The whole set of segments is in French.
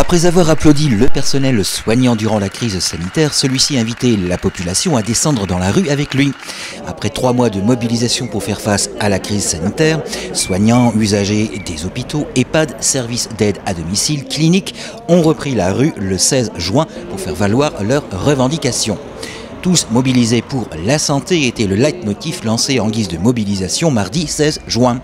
Après avoir applaudi le personnel soignant durant la crise sanitaire, celui-ci a invité la population à descendre dans la rue avec lui. Après 3 mois de mobilisation pour faire face à la crise sanitaire, soignants, usagers des hôpitaux, EHPAD, services d'aide à domicile, cliniques ont repris la rue le 16 juin pour faire valoir leurs revendications. Tous mobilisés pour la santé était le leitmotiv lancé en guise de mobilisation mardi 16 juin.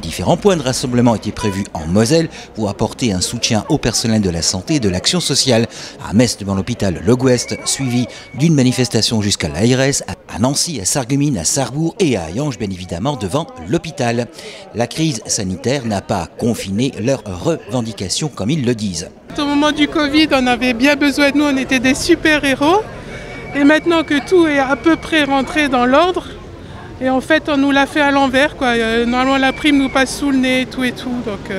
Différents points de rassemblement étaient prévus en Moselle pour apporter un soutien au personnel de la santé et de l'action sociale. À Metz devant l'hôpital Le Gouest, suivi d'une manifestation jusqu'à l'ARS, à Nancy, à Sarreguemines, à Sarrebourg et à Hayange bien évidemment devant l'hôpital. La crise sanitaire n'a pas confiné leurs revendications comme ils le disent. Au moment du Covid, on avait bien besoin de nous, on était des super-héros. Et maintenant que tout est à peu près rentré dans l'ordre, et en fait on nous l'a fait à l'envers, quoi. Normalement la prime nous passe sous le nez et tout. Donc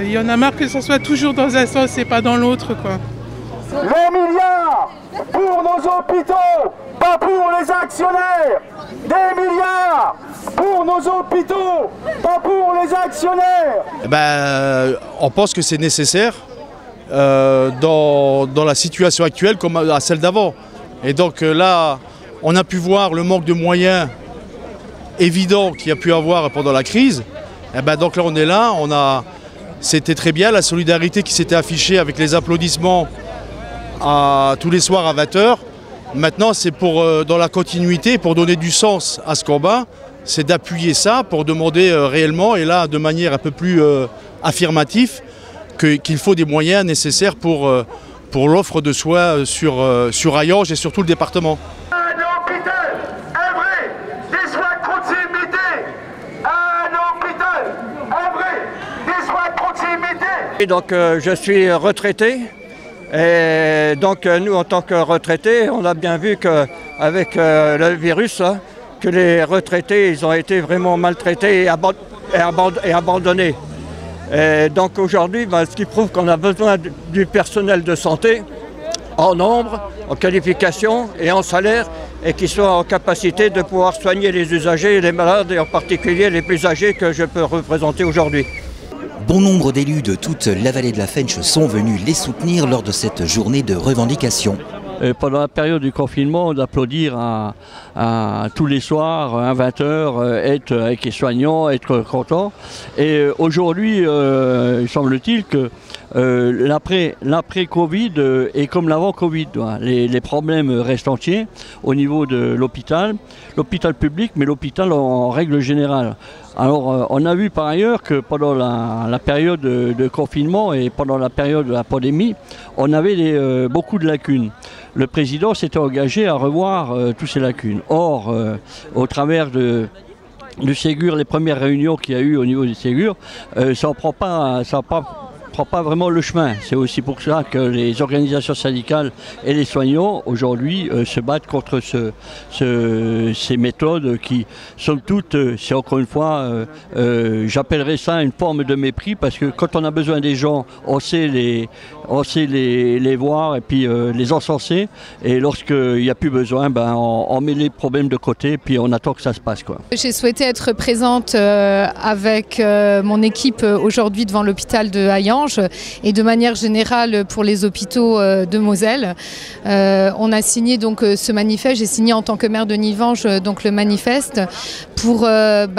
il y en a marre que ça soit toujours dans un sens et pas dans l'autre, quoi. Les milliards pour nos hôpitaux, pas pour les actionnaires. Des milliards pour nos hôpitaux, pas pour les actionnaires. On pense que c'est nécessaire. Dans la situation actuelle comme à celle d'avant. Et donc là, on a pu voir le manque de moyens évident qu'il y a pu avoir pendant la crise. Et donc là, on est là, c'était très bien, la solidarité qui s'était affichée avec les applaudissements tous les soirs à 20 h. Maintenant, c'est dans la continuité, pour donner du sens à ce combat, c'est d'appuyer ça pour demander réellement, et là, de manière un peu plus affirmative, qu'il faut des moyens nécessaires pour l'offre de soins sur Hayange et sur tout le département. Un hôpital, un vrai, des soins de proximité. Un hôpital, un vrai, des soins de proximité. Et donc je suis retraité. Et donc nous, en tant que retraités, on a bien vu qu'avec le virus, que les retraités, ils ont été vraiment maltraités et abandonnés. Et donc aujourd'hui, ce qui prouve qu'on a besoin du personnel de santé en nombre, en qualification et en salaire, et qui soit en capacité de pouvoir soigner les usagers et les malades, et en particulier les plus âgés que je peux représenter aujourd'hui. Bon nombre d'élus de toute la vallée de la Fensch sont venus les soutenir lors de cette journée de revendication. Pendant la période du confinement, d'applaudir à tous les soirs, à 20 h, être avec les soignants, être content. Et aujourd'hui, il semble-t-il que l'après-Covid est comme l'avant-Covid. Les problèmes restent entiers au niveau de l'hôpital public, mais l'hôpital en règle générale. Alors, on a vu par ailleurs que pendant la période de confinement et pendant la période de la pandémie, on avait beaucoup de lacunes. Le président s'était engagé à revoir toutes ces lacunes. Or, au travers du Ségur, les premières réunions qu'il y a eu au niveau du Ségur, ça ne prend pas vraiment le chemin. C'est aussi pour ça que les organisations syndicales et les soignants aujourd'hui se battent contre ces méthodes qui, somme toute, c'est encore une fois, j'appellerais ça une forme de mépris, parce que quand on a besoin des gens, on sait les voir et puis les encenser, et lorsqu'il n'y a plus besoin, on met les problèmes de côté et puis on attend que ça se passe, quoi. J'ai souhaité être présente avec mon équipe aujourd'hui devant l'hôpital de Hayange et de manière générale pour les hôpitaux de Moselle. On a signé donc ce manifeste, j'ai signé en tant que maire de Nivange donc le manifeste pour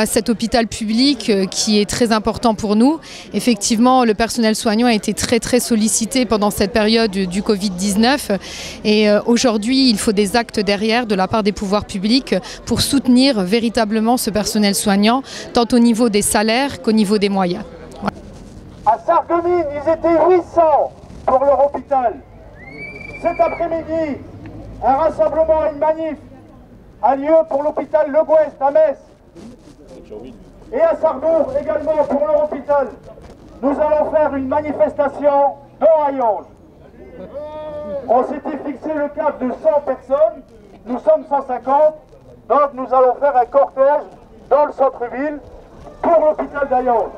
cet hôpital public qui est très important pour nous. Effectivement, le personnel soignant a été très sollicité pendant cette période du Covid-19 et aujourd'hui il faut des actes derrière de la part des pouvoirs publics pour soutenir véritablement ce personnel soignant, tant au niveau des salaires qu'au niveau des moyens. À Sarreguemines, ils étaient 800 pour leur hôpital. Cet après-midi, un rassemblement, une manif a lieu pour l'hôpital Le Gouest à Metz. Et à Sarrebourg également pour leur hôpital. Nous allons faire une manifestation dans Hayange. On s'était fixé le cap de 100 personnes, nous sommes 150, donc nous allons faire un cortège dans le centre-ville pour l'hôpital d'Hayange.